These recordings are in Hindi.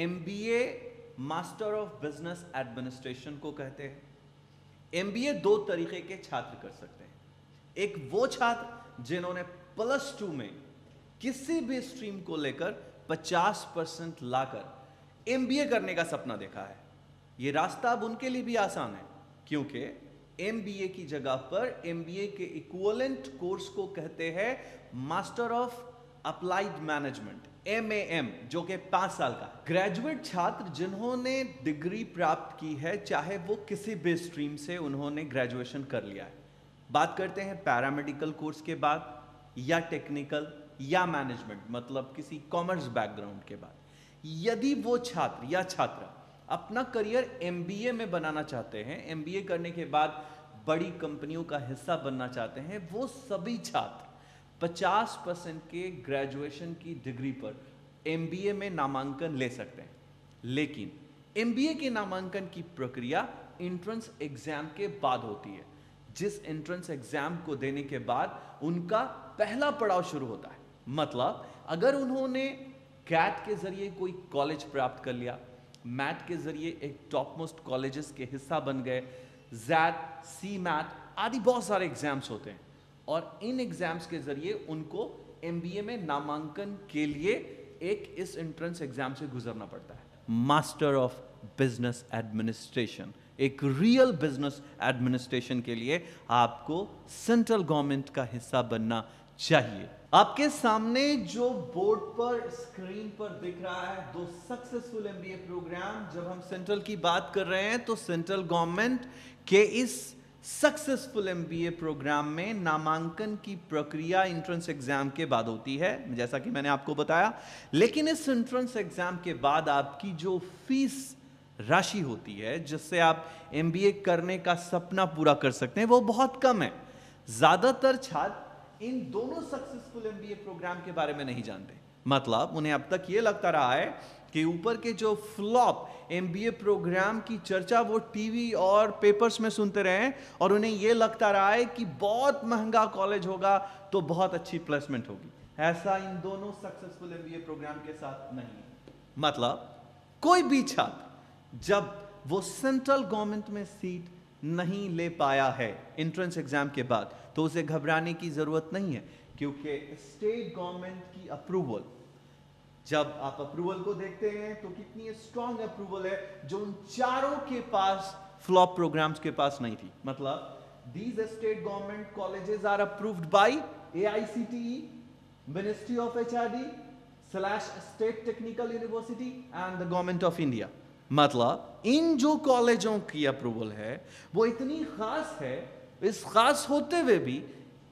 MBA master of business administration को कहते हैं। एमबीए दो तरीके के छात्र कर सकते हैं। एक वो छात्र जिन्होंने +2 में किसी भी स्ट्रीम को लेकर 50% लाकर एमबीए करने का सपना देखा है। यह रास्ता अब उनके लिए भी आसान है, क्योंकि एमबीए की जगह पर एमबीए के इक्विवेलेंट कोर्स को कहते हैं master of applied management, MAM, जो कि 5 साल का। ग्रेजुएट छात्र जिन्होंने डिग्री प्राप्त की है, चाहे वो किसी भी स्ट्रीम से उन्होंने ग्रेजुएशन कर लिया है, बात करते हैं पैरामेडिकल कोर्स के बाद या टेक्निकल या मैनेजमेंट, मतलब किसी कॉमर्स बैकग्राउंड के बाद। यदि वो छात्र या छात्रा अपना करियर एमबीए में बनाना चाहते हैं, एमबीए करने के बाद बड़ी कंपनियों का हिस्सा बनना चाहते हैं, वो सभी छात्र 50% के ग्रेजुएशन की डिग्री पर एमबीए में नामांकन ले सकते हैं। लेकिन एमबीए के नामांकन की प्रक्रिया एंट्रेंस एग्जाम के बाद होती है, जिस एंट्रेंस एग्जाम को देने के बाद उनका पहला पड़ाव शुरू होता है। मतलब अगर उन्होंने कैट के जरिए कोई कॉलेज प्राप्त कर लिया, मैट के जरिए एक टॉप मोस्ट कॉलेजेस के हिस्सा बन गए, जैट, सी मैट आदि बहुत सारे एग्जाम्स होते हैं, और इन एग्जाम्स के जरिए उनको एमबीए में नामांकन के लिए एक इस एंट्रेंस एग्जाम से गुजरना पड़ता है। मास्टर ऑफ बिजनेस एडमिनिस्ट्रेशन, एक रियल बिजनेस एडमिनिस्ट्रेशन के लिए आपको सेंट्रल गवर्नमेंट का हिस्सा बनना चाहिए। आपके सामने जो बोर्ड पर, स्क्रीन पर दिख रहा है, दो सक्सेसफुल एमबीए प्रोग्राम। जब हम सेंट्रल की बात कर रहे हैं तो सेंट्रल गवर्नमेंट के इस सक्सेसफुल एमबीए प्रोग्राम में नामांकन की प्रक्रिया एंट्रेंस एग्जाम के बाद होती है, जैसा कि मैंने आपको बताया। लेकिन इस एंट्रेंस एग्जाम के बाद आपकी जो फीस राशि होती है, जिससे आप एमबीए करने का सपना पूरा कर सकते हैं, वो बहुत कम है। ज्यादातर छात्र इन दोनों सक्सेसफुल एमबीए प्रोग्राम के बारे में नहीं जानते। मतलब उन्हें अब तक ये लगता रहा है कि ऊपर के जो फ्लॉप एमबीए प्रोग्राम की चर्चा वो टीवी और पेपर्स में सुनते रहे हैं, और उन्हें यह लगता रहा है कि बहुत महंगा कॉलेज होगा तो बहुत अच्छी प्लेसमेंट होगी। ऐसा इन दोनों सक्सेसफुल एमबीए प्रोग्राम के साथ नहीं है। मतलब कोई भी छात्र जब वो सेंट्रल गवर्नमेंट में सीट नहीं ले पाया है एंट्रेंस एग्जाम के बाद, तो उसे घबराने की जरूरत नहीं है, क्योंकि स्टेट गवर्नमेंट की अप्रूवल, जब आप अप्रूवल को देखते हैं तो कितनी स्ट्रॉन्ग अप्रूवल है, जो उन चारों के पास फ्लॉप प्रोग्राम्स के पास नहीं थी। मतलब these state government colleges are approved by AICTE, Ministry of HRD / State Technical University and the Government of India। मतलब इन जो कॉलेजों की अप्रूवल है वो इतनी खास है, इस खास होते हुए भी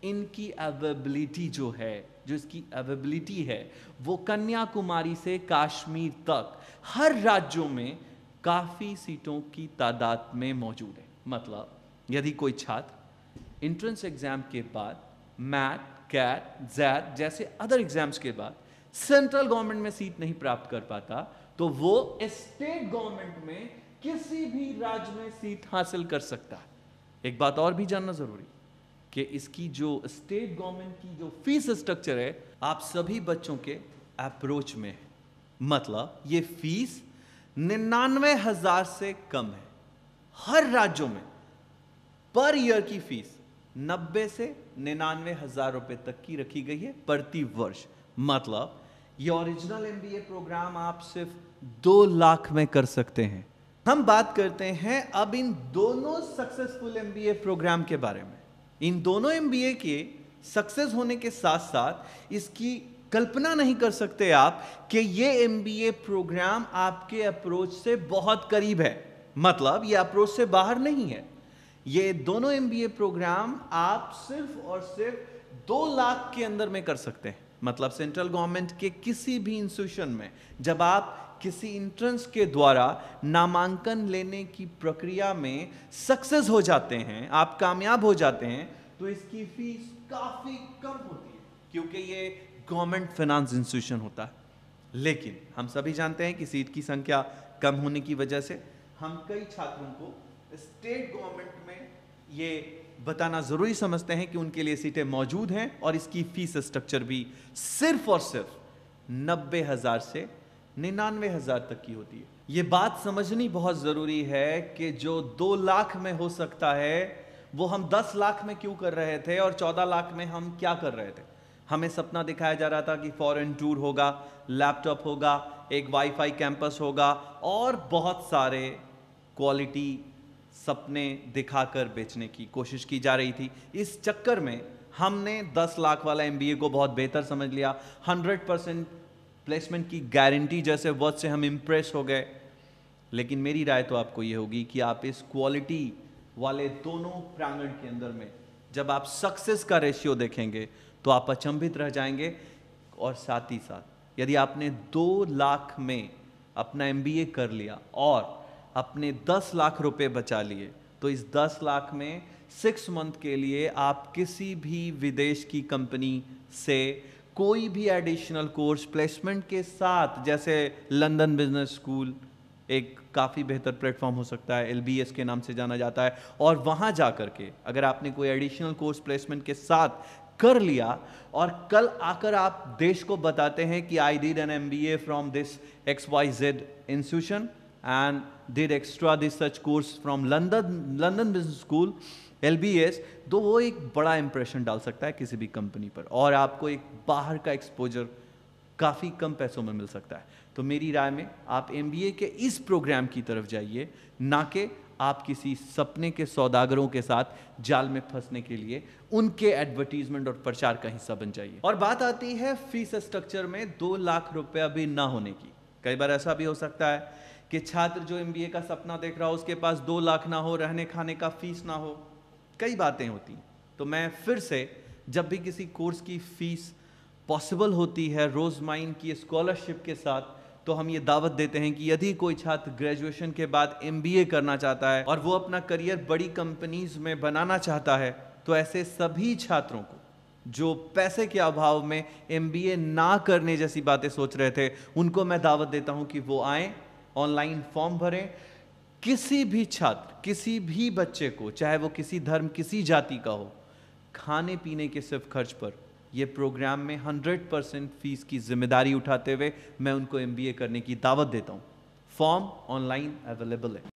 इनकी अवेबिलिटी जो है, जो इसकी अवेबिलिटी है, वो कन्याकुमारी से कश्मीर तक हर राज्यों में काफी सीटों की तादाद में मौजूद है। मतलब यदि कोई छात्र एंट्रेंस एग्जाम के बाद मैट, कैट, जैट जैसे अदर एग्जाम्स के बाद सेंट्रल गवर्नमेंट में सीट नहीं प्राप्त कर पाता, तो वो स्टेट गवर्नमेंट में किसी भी राज्य में सीट हासिल कर सकता है। एक बात और भी जानना जरूरी कि इसकी जो स्टेट गवर्नमेंट की जो फीस स्ट्रक्चर है, आप सभी बच्चों के अप्रोच में है। मतलब ये फीस 99,000 से कम है। हर राज्यों में पर ईयर की फीस 90 से 99,000 रुपए तक की रखी गई है प्रति वर्ष। मतलब ये ओरिजिनल एमबीए प्रोग्राम आप सिर्फ 2 लाख में कर सकते हैं। हम बात करते हैं अब इन दोनों सक्सेसफुल एमबीए प्रोग्राम के बारे में। इन दोनों एमबीए के सक्सेस होने के साथ साथ इसकी कल्पना नहीं कर सकते आप कि ये एमबीए प्रोग्राम आपके अप्रोच से बहुत करीब है। मतलब ये अप्रोच से बाहर नहीं है। ये दोनों एमबीए प्रोग्राम आप सिर्फ और सिर्फ 2 लाख के अंदर में कर सकते हैं। मतलब सेंट्रल गवर्नमेंट के किसी भी इंस्टीट्यूशन में जब आप किसी एंट्रेंस के द्वारा नामांकन लेने की प्रक्रिया में सक्सेस हो जाते हैं, आप कामयाब हो जाते हैं, तो इसकी फीस काफी कम होती है, क्योंकि ये गवर्नमेंट फाइनेंस इंस्टीट्यूशन होता है। लेकिन हम सभी जानते हैं कि सीट की संख्या कम होने की वजह से हम कई छात्रों को स्टेट गवर्नमेंट में ये बताना जरूरी समझते हैं कि उनके लिए सीटें मौजूद हैं, और इसकी फीस स्ट्रक्चर भी सिर्फ और सिर्फ 90,000 से 99,000 तक की होती है। ये बात समझनी बहुत ज़रूरी है कि जो 2 लाख में हो सकता है वो हम 10 लाख में क्यों कर रहे थे और 14 लाख में हम क्या कर रहे थे। हमें सपना दिखाया जा रहा था कि फॉरेन टूर होगा, लैपटॉप होगा, एक वाईफाई कैंपस होगा और बहुत सारे क्वालिटी सपने दिखाकर बेचने की कोशिश की जा रही थी। इस चक्कर में हमने 10 लाख वाला MBA को बहुत बेहतर समझ लिया। 100% प्लेसमेंट की गारंटी जैसे वर्ड से हम इम्प्रेस हो गए। लेकिन मेरी राय तो आपको ये होगी कि आप इस क्वालिटी वाले दोनों प्रांगण के अंदर में जब आप सक्सेस का रेशियो देखेंगे तो आप अचंभित रह जाएंगे। और साथ ही साथ यदि आपने 2 लाख में अपना MBA कर लिया और अपने 10 लाख रुपए बचा लिए तो इस 10 लाख में 6 मंथ के लिए आप किसी भी विदेश की कंपनी से कोई भी एडिशनल कोर्स प्लेसमेंट के साथ, जैसे लंदन बिजनेस स्कूल एक काफ़ी बेहतर प्लेटफॉर्म हो सकता है, LBS के नाम से जाना जाता है, और वहाँ जा कर के अगर आपने कोई एडिशनल कोर्स प्लेसमेंट के साथ कर लिया और कल आकर आप देश को बताते हैं कि I did an MBA from this XYZ institution and did extra this such course from London Business School LBS, तो वो एक बड़ा इंप्रेशन डाल सकता है किसी भी कंपनी पर और आपको एक बाहर का एक्सपोजर काफ़ी कम पैसों में मिल सकता है। तो मेरी राय में आप MBA के इस प्रोग्राम की तरफ जाइए, ना कि आप किसी सपने के सौदागरों के साथ जाल में फंसने के लिए उनके एडवर्टीजमेंट और प्रचार का हिस्सा बन जाइए। और बात आती है फीस स्ट्रक्चर में 2 लाख रुपया भी ना होने की। कई बार ऐसा भी हो सकता है कि छात्र जो MBA का सपना देख रहा हो उसके पास 2 लाख ना हो, रहने खाने का फीस ना हो, कई बातें होती। तो मैं फिर से जब भी किसी कोर्स की फीस पॉसिबल होती है रोजमाइन की स्कॉलरशिप के साथ, तो हम ये दावत देते हैं कि यदि कोई छात्र ग्रेजुएशन के बाद MBA करना चाहता है और वो अपना करियर बड़ी कंपनीज में बनाना चाहता है, तो ऐसे सभी छात्रों को जो पैसे के अभाव में MBA ना करने जैसी बातें सोच रहे थे, उनको मैं दावत देता हूं कि वो आएं, ऑनलाइन फॉर्म भरें। किसी भी छात्र, किसी भी बच्चे को, चाहे वो किसी धर्म किसी जाति का हो, खाने पीने के सिर्फ खर्च पर ये प्रोग्राम में 100% फीस की जिम्मेदारी उठाते हुए मैं उनको MBA करने की दावत देता हूं। फॉर्म ऑनलाइन अवेलेबल है।